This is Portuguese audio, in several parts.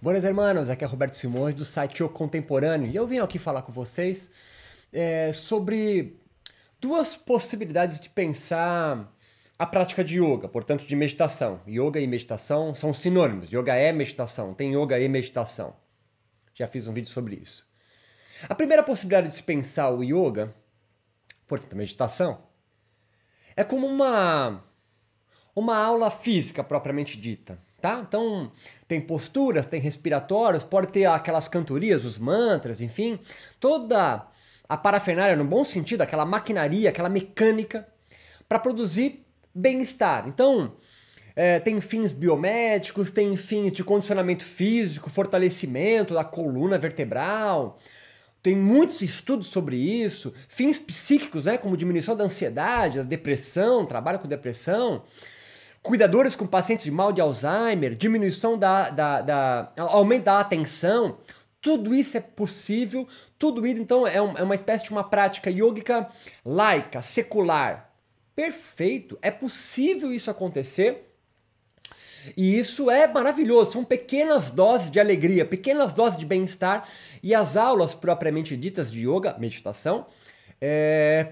Buenas hermanos, aqui é Roberto Simões do site O Contemporâneo e eu vim aqui falar com vocês sobre duas possibilidades de pensar a prática de yoga, portanto de meditação. Yoga e meditação são sinônimos, yoga é meditação, tem yoga e meditação. Já fiz um vídeo sobre isso. A primeira possibilidade de se pensar o yoga, portanto a meditação, é como uma aula física propriamente dita. Tá? Então, tem posturas, tem respiratórios, pode ter aquelas cantorias, os mantras, enfim, toda a parafernália, no bom sentido, aquela maquinaria, aquela mecânica para produzir bem-estar. Então, tem fins biomédicos, tem fins de condicionamento físico, fortalecimento da coluna vertebral, tem muitos estudos sobre isso, fins psíquicos, né, como diminuição da ansiedade, da depressão, trabalho com depressão, cuidadores com pacientes de mal de Alzheimer, diminuição aumento da atenção, tudo isso é possível, tudo isso então é uma espécie de uma prática yógica laica, secular. Perfeito, é possível isso acontecer e isso é maravilhoso, são pequenas doses de alegria, pequenas doses de bem-estar e as aulas propriamente ditas de yoga, meditação,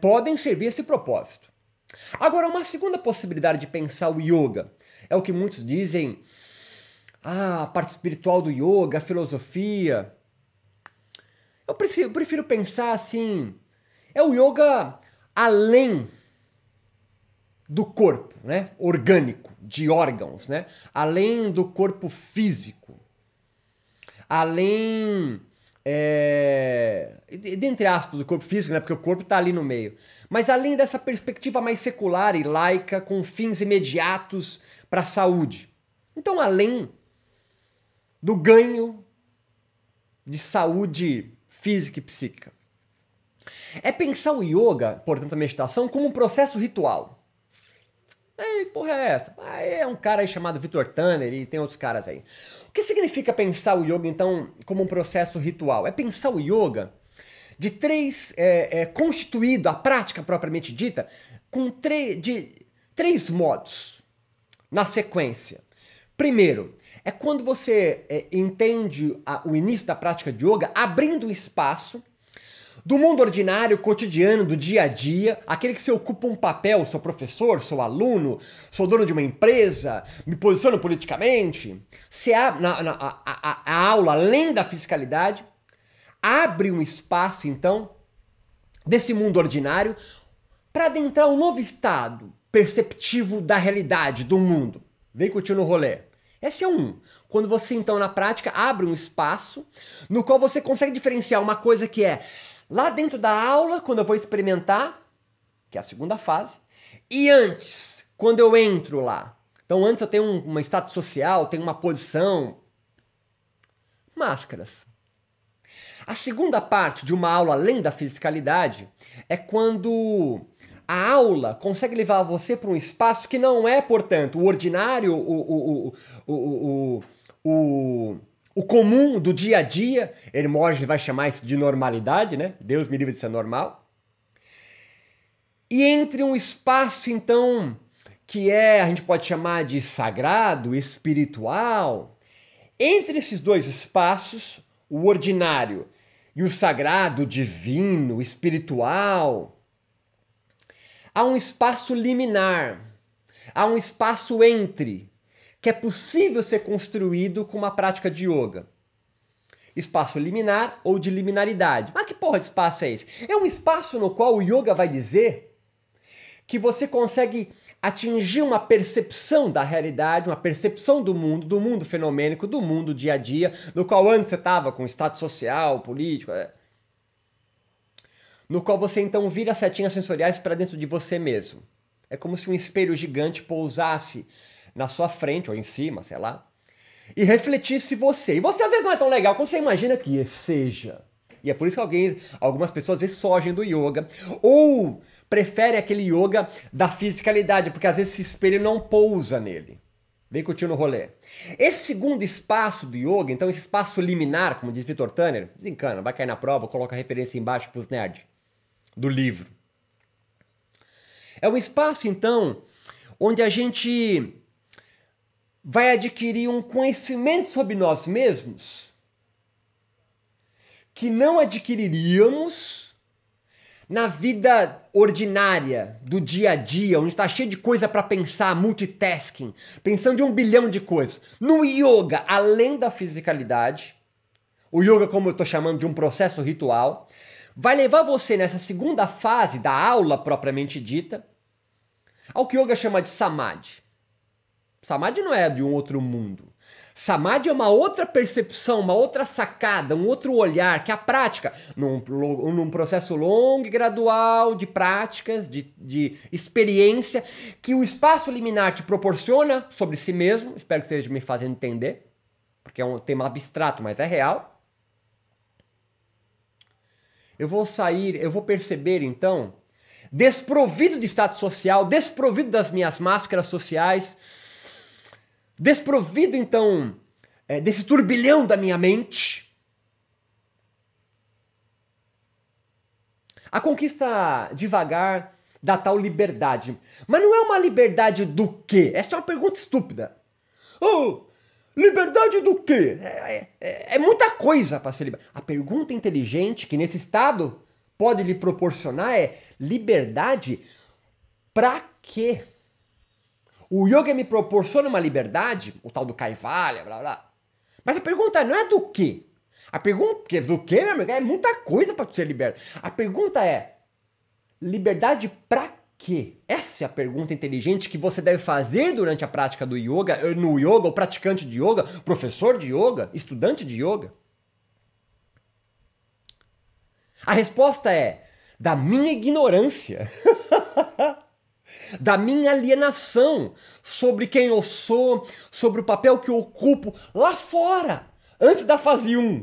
podem servir a esse propósito. Agora, uma segunda possibilidade de pensar o yoga é o que muitos dizem, a parte espiritual do yoga, a filosofia. Eu prefiro pensar assim, é o yoga além do corpo, né? Orgânico, de órgãos, né? Além do corpo físico, além... dentre aspas, do corpo físico, né? Porque o corpo está ali no meio. Mas além dessa perspectiva mais secular e laica, com fins imediatos para a saúde. Então, além do ganho de saúde física e psíquica. É pensar o yoga, portanto a meditação, como um processo ritual. Ei, porra é essa? É um cara aí chamado Victor Tanner e tem outros caras aí. O que significa pensar o yoga, então, como um processo ritual? É pensar o yoga de constituído, a prática propriamente dita, de três modos, na sequência. Primeiro, é quando você entende o início da prática de yoga, abrindo espaço do mundo ordinário, cotidiano, do dia a dia, aquele que você ocupa um papel, sou professor, sou aluno, sou dono de uma empresa, me posiciono politicamente. Você abre a aula, além da fisicalidade, abre um espaço, então, desse mundo ordinário para adentrar um novo estado perceptivo da realidade, do mundo. Vem curtir no rolê. Esse é um. Quando você, então, na prática, abre um espaço no qual você consegue diferenciar uma coisa que é lá dentro da aula, quando eu vou experimentar, que é a segunda fase, e antes, quando eu entro lá. Então, antes eu tenho um status social, tenho uma posição. Máscaras. A segunda parte de uma aula além da fisicalidade é quando a aula consegue levar você para um espaço que não é, portanto, o ordinário, o comum do dia a dia. Hermógenes vai chamar isso de normalidade, né? Deus me livre de ser normal. E entre um espaço, então, que a gente pode chamar de sagrado, espiritual. Entre esses dois espaços, o ordinário e o sagrado, divino, espiritual, há um espaço liminar, há um espaço entre, que é possível ser construído com uma prática de yoga. Espaço liminar ou de liminaridade. Mas que porra de espaço é esse? É um espaço no qual o yoga vai dizer que você consegue atingir uma percepção da realidade, uma percepção do mundo fenomênico, do mundo dia a dia, no qual antes você estava com status social, político, no qual você então vira setinhas sensoriais para dentro de você mesmo. É como se um espelho gigante pousasse na sua frente ou em cima, sei lá, e refletisse você. E você às vezes não é tão legal quanto você imagina que seja. E é por isso que algumas pessoas às vezes fogem do yoga ou preferem aquele yoga da fisicalidade, porque às vezes esse espelho não pousa nele. Vem curtir no rolê. Esse segundo espaço do yoga, então esse espaço liminar, como diz Victor Tanner, desencana, vai cair na prova, coloca a referência embaixo para os nerds do livro. É um espaço, então, onde a gente vai adquirir um conhecimento sobre nós mesmos que não adquiriríamos na vida ordinária, do dia a dia, onde está cheio de coisa para pensar, multitasking, pensando em 1 bilhão de coisas. No yoga, além da fisicalidade, o yoga, como eu estou chamando de um processo ritual, vai levar você nessa segunda fase da aula propriamente dita ao que o yoga chama de samadhi. Samadhi não é de um outro mundo. Samadhi é uma outra percepção, uma outra sacada, um outro olhar, que a prática, num processo longo e gradual de práticas, de experiência, que o espaço liminar te proporciona sobre si mesmo, espero que esteja me fazendo entender, porque é um tema abstrato, mas é real. Eu vou perceber então, desprovido de status social, desprovido das minhas máscaras sociais, desprovido então desse turbilhão da minha mente, a conquista devagar da tal liberdade. Mas não é uma liberdade do quê? Essa é uma pergunta estúpida. Oh, liberdade do quê? É muita coisa para ser liberado. A pergunta inteligente que nesse estado pode lhe proporcionar é liberdade para quê? O yoga me proporciona uma liberdade, o tal do Kaivalya, blá blá. Mas a pergunta não é do quê? A pergunta do quê, meu amigo? É muita coisa para ser liberto. A pergunta é liberdade para quê? Essa é a pergunta inteligente que você deve fazer durante a prática do yoga, no yoga, o praticante de yoga, professor de yoga, estudante de yoga. A resposta é da minha ignorância. Da minha alienação sobre quem eu sou, sobre o papel que eu ocupo lá fora, antes da fase 1,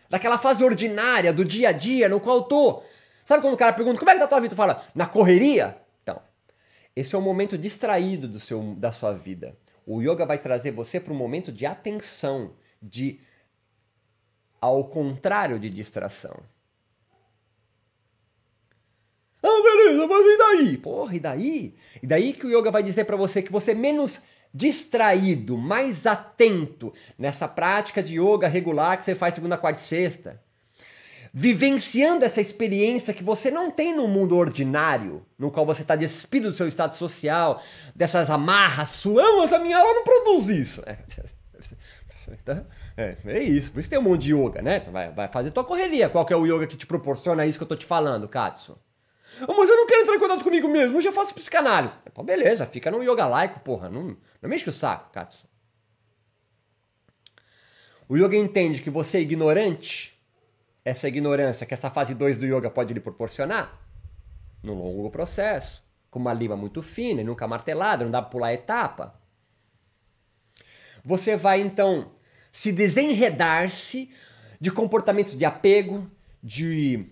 daquela fase ordinária, do dia a dia, no qual eu tô. Sabe quando o cara pergunta, como é que tá a tua vida? Tu fala, na correria? Então, esse é um momento distraído da sua vida. O yoga vai trazer você para um momento de atenção, ao contrário de distração. Ah, beleza, mas e daí? Porra, e daí? E daí que o yoga vai dizer pra você que você é menos distraído, mais atento nessa prática de yoga regular que você faz segunda, quarta e sexta. Vivenciando essa experiência que você não tem no mundo ordinário, no qual você está despido do seu estado social, dessas amarras suas, mas a minha aula não produz isso. É isso, por isso tem um monte de yoga, né? Então vai fazer tua correria. Qual que é o yoga que te proporciona isso que eu tô te falando, Katsu? Oh, mas eu não quero entrar em contato comigo mesmo, eu já faço psicanálise. Então beleza, fica no yoga laico, porra. Não me enche o saco, Katsu. O yoga entende que você é ignorante, essa ignorância que essa fase 2 do yoga pode lhe proporcionar, num longo processo, com uma lima muito fina e nunca martelada, não dá pra pular etapa. Você vai então se desenredar-se de comportamentos de apego, de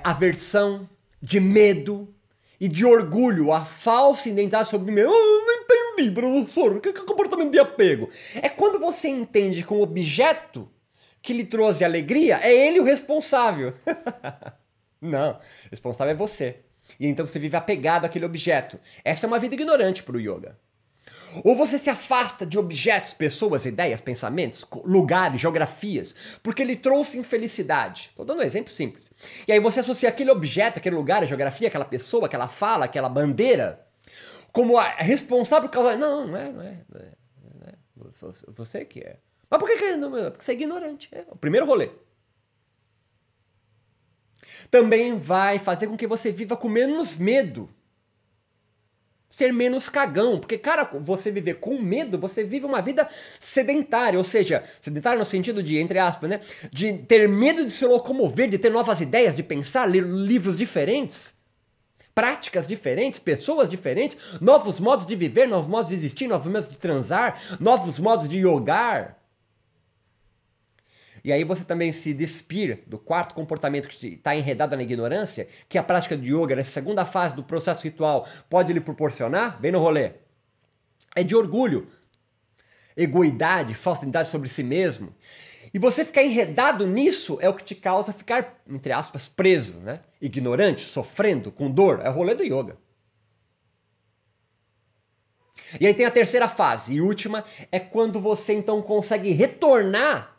aversão, de medo e de orgulho, a falsa identidade sobre mim. Eu não entendi, professor, o que é comportamento de apego? É quando você entende que o objeto que lhe trouxe alegria é ele o responsável. Não, responsável é você. E então você vive apegado àquele objeto. Essa é uma vida ignorante para o yoga. Ou você se afasta de objetos, pessoas, ideias, pensamentos, lugares, geografias, porque ele trouxe infelicidade. Estou dando um exemplo simples. E aí você associa aquele objeto, aquele lugar, a geografia, aquela pessoa, aquela fala, aquela bandeira, como a responsável por causa... Não é. Você que é. Mas por que não? Porque você é ignorante. É o primeiro rolê. Também vai fazer com que você viva com menos medo. Ser menos cagão, porque, cara, você viver com medo, você vive uma vida sedentária, ou seja, sedentária no sentido de, entre aspas, né, de ter medo de se locomover, de ter novas ideias, de pensar, ler livros diferentes, práticas diferentes, pessoas diferentes, novos modos de viver, novos modos de existir, novos modos de transar, novos modos de yogar. E aí você também se despir do quarto comportamento que está enredado na ignorância, que a prática de yoga, nessa segunda fase do processo ritual, pode lhe proporcionar, bem no rolê. É de orgulho, egoidade, falsidade sobre si mesmo. E você ficar enredado nisso é o que te causa ficar, entre aspas, preso, né? Ignorante, sofrendo, com dor. É o rolê do yoga. E aí tem a terceira fase e última, é quando você então consegue retornar,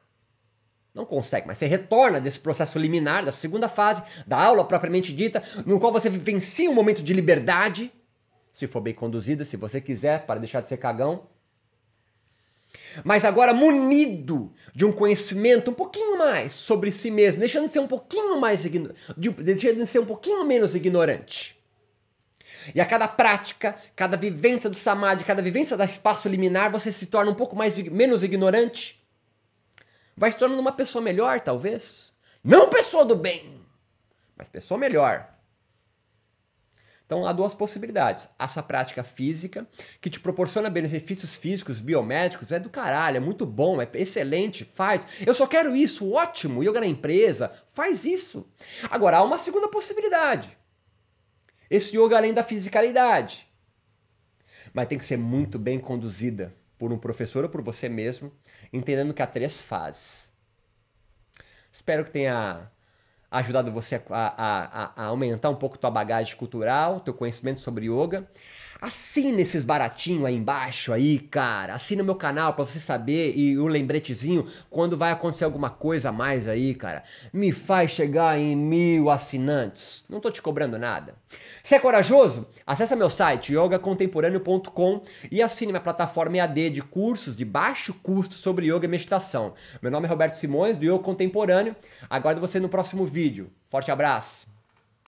não consegue, mas você retorna desse processo liminar, da segunda fase, da aula propriamente dita, no qual você vivencia um momento de liberdade, se for bem conduzida, se você quiser, para deixar de ser cagão. Mas agora munido de um conhecimento um pouquinho mais sobre si mesmo, deixando de ser um pouquinho mais deixando de ser um pouquinho menos ignorante. E a cada prática, cada vivência do Samadhi, cada vivência do espaço liminar, você se torna um pouco menos ignorante. Vai se tornando uma pessoa melhor, talvez. Não pessoa do bem, mas pessoa melhor. Então há duas possibilidades. Essa prática física, que te proporciona benefícios físicos, biomédicos, é do caralho, é muito bom, é excelente, faz. Eu só quero isso, ótimo, yoga na empresa, faz isso. Agora, há uma segunda possibilidade. Esse yoga além da fisicalidade. Mas tem que ser muito bem conduzida por um professor ou por você mesmo, entendendo que há 3 fases. Espero que tenha ajudado você a aumentar um pouco tua bagagem cultural, teu conhecimento sobre yoga. Assina esses baratinhos aí embaixo aí, cara. Assina meu canal pra você saber e o lembretezinho quando vai acontecer alguma coisa a mais aí, cara. Me faz chegar em 1000 assinantes. Não tô te cobrando nada. Se é corajoso, acessa meu site yogacontemporâneo.com e assine minha plataforma EAD de cursos de baixo custo sobre yoga e meditação. Meu nome é Roberto Simões, do Yoga Contemporâneo. Aguardo você no próximo vídeo. Forte abraço!